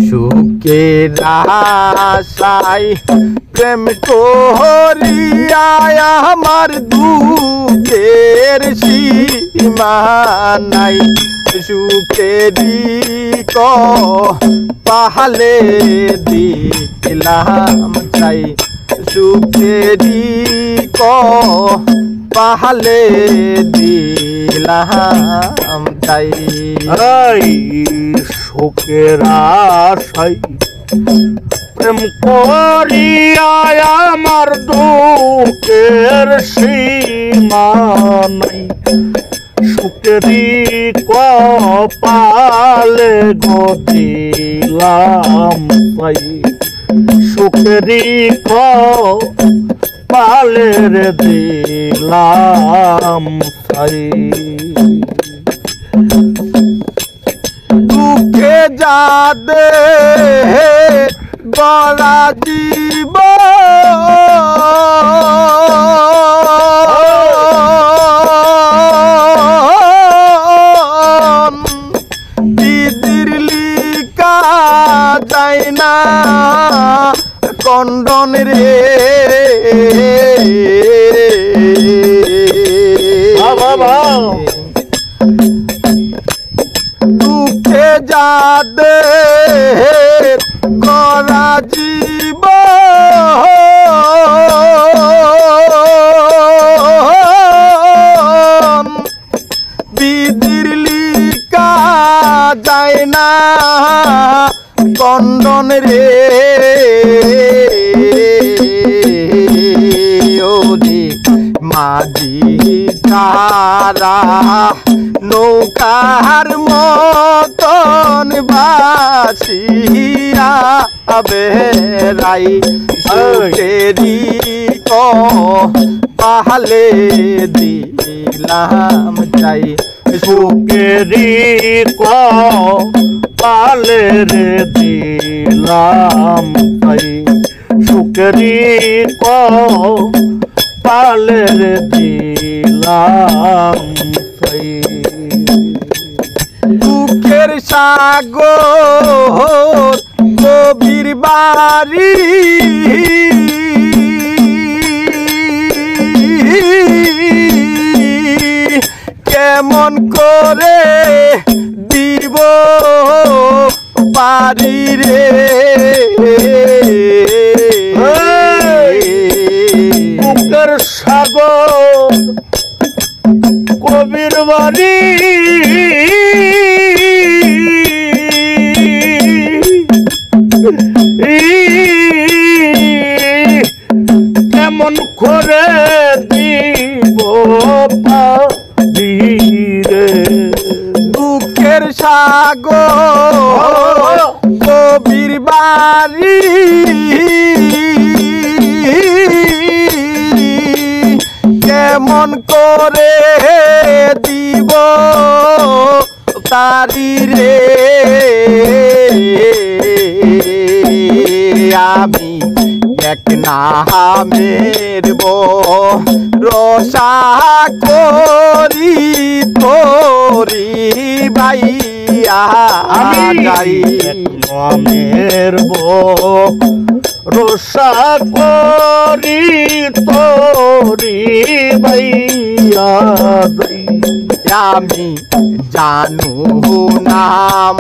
সুখের আশায় প্রেম করিয়া আমার দুঃখের সীমা নাই। সুখেরই পাহালে দিলাম চাই, সুখেরই পাহালে দিলাম চাই। সুখের আশায় প্রেম করিয়া আমার দুঃখের সীমা নাই। সুখেরই কপালে দিলাম চাই, সুখেরই কপালে দিলাম চাই। দুঃখে যাদে গলা জীব দিদির লিকা যায় না কন্ডন রে। দুঃখে যাদে গলা জীব বিধির লিকা যায় না কন্ডন রে। ওরে মাঝি তারা নৌকার মতন বাসিয়া বেড়াই, সুখেরই পাহালে দিলাম চাই, সুখেরই কপালে দিলাম চাই, সুখেরই কপালে দিলাম চাই। দুঃখের সাগর কবির বাড়ি কেমন করে দিব পারি রে। দুঃখের সাগর কবির বাড়ি কেমন করে দিব রে। দুঃখের সাগর কবির বাড়ি কেমন করে দিব তারি রে। আমি এক নামের রসা করি তোরি বাইয়া যাই, নামের রসা করি তোরি বাইয়া যাই। আমি জানু নাম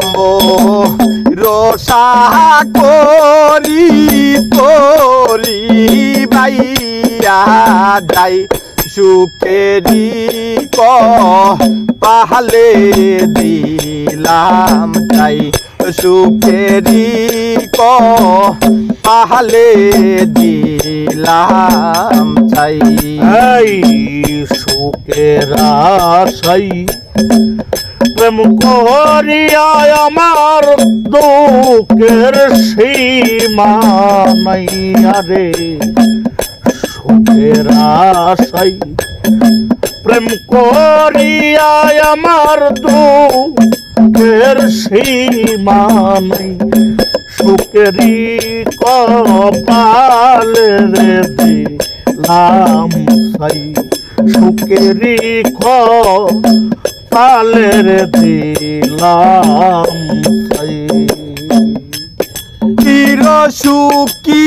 রসা করি তোরি বাইয়া যাই, সুখেরই পাহালে দিলাম চাই, সুখেরই পাহালে দিলাম চাই। সুখের আশায় প্রেম করিয়া আমার দুঃখের সীমা নাই। আরে সুখের আশায় প্রেম করিয়া আমার দুঃখের সীমা নাই। সুখেরই কপালে দিলাম চাই, সুখেরই কপালে দিলাম সুখী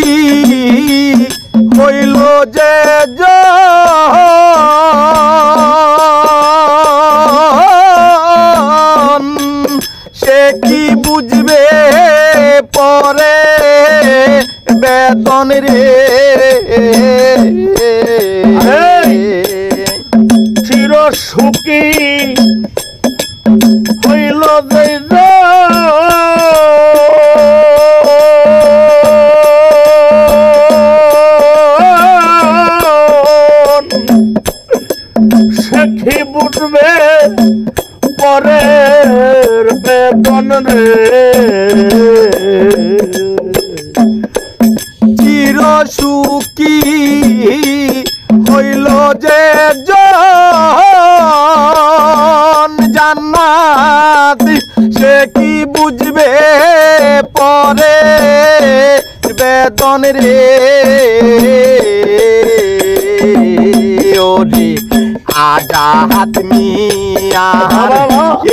হইল যে সে কি বুঝবে পরে বেতন রে চির সুখী হইল যে সে কি বুঝবে পরের বেতন রে চির সুখী হইল যে জান্নাত সে কি বুঝবে পরে বেতন রে ওরে আজাদ মিয়া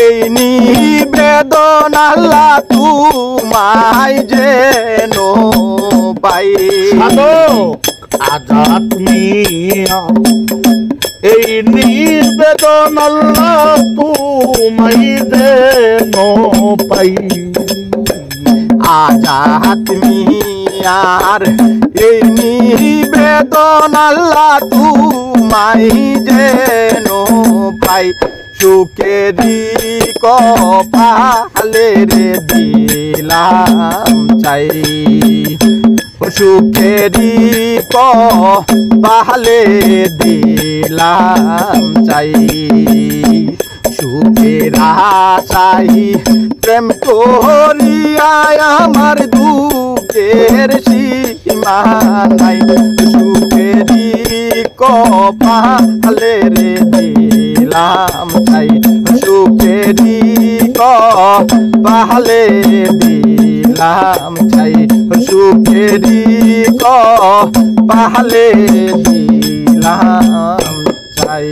এই নিবেদন আল্লাহ তোমায় যেন পাই আজাদ মিয়া এই নিবেদন আল্লাহ তোমায় যেন পাই আজাদ মিয়ার এই নিবেদন আল্লাহ তোমায় যেন পাই সুখেরি কপালে রে দিলাম চাই সুখেরি কপালে দিলাম চাই সুখের আশাই প্রেম করিয়া আমার দুঃখের সীমা নাই সুখেরি কপালে রে দিলাম চাই সুখেরি কপালে দিলাম চাই সুখেরি কপালে দিলাম চাই।